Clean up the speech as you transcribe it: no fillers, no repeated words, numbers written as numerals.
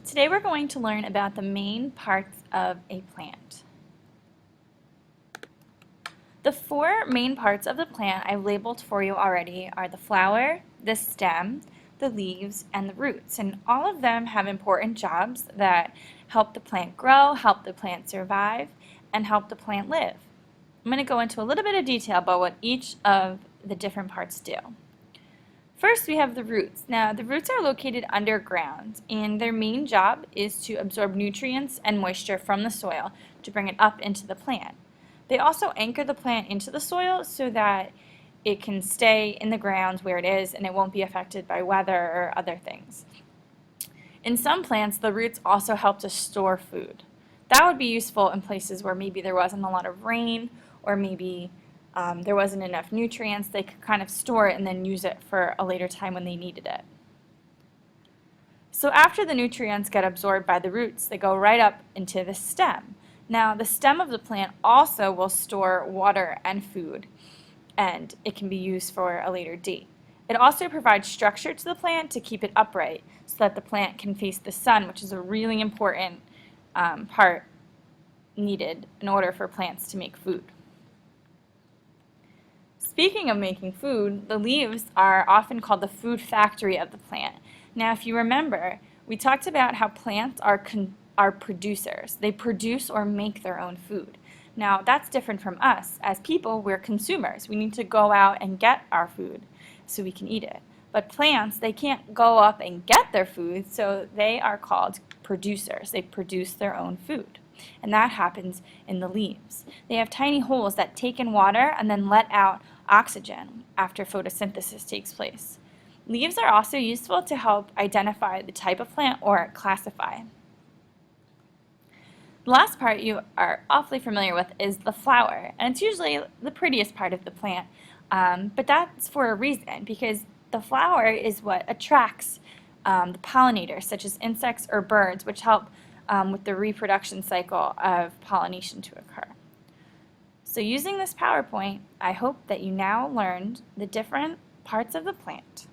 Today we're going to learn about the main parts of a plant. The four main parts of the plant I've labeled for you already are the flower, the stem, the leaves, and the roots. And all of them have important jobs that help the plant grow, help the plant survive, and help the plant live. I'm going to go into a little bit of detail about what each of the different parts do. First, we have the roots. Now, the roots are located underground, and their main job is to absorb nutrients and moisture from the soil to bring it up into the plant. They also anchor the plant into the soil so that it can stay in the ground where it is and it won't be affected by weather or other things. In some plants, the roots also help to store food. That would be useful in places where maybe there wasn't a lot of rain or maybe there wasn't enough nutrients. They could kind of store it and then use it for a later time when they needed it. So after the nutrients get absorbed by the roots, they go right up into the stem. Now, the stem of the plant also will store water and food, and it can be used for a later date. It also provides structure to the plant to keep it upright so that the plant can face the sun, which is a really important part needed in order for plants to make food. Speaking of making food, the leaves are often called the food factory of the plant. Now, if you remember, we talked about how plants are producers. They produce or make their own food. Now, that's different from us. As people, we're consumers. We need to go out and get our food so we can eat it. But plants, they can't go up and get their food, so they are called producers. They produce their own food. And that happens in the leaves. They have tiny holes that take in water and then let out oxygen after photosynthesis takes place. Leaves are also useful to help identify the type of plant or classify. The last part you are awfully familiar with is the flower, and it's usually the prettiest part of the plant, but that's for a reason, because the flower is what attracts the pollinators, such as insects or birds, which help with the reproduction cycle of pollination to occur. So using this PowerPoint, I hope that you now learned the different parts of the plant.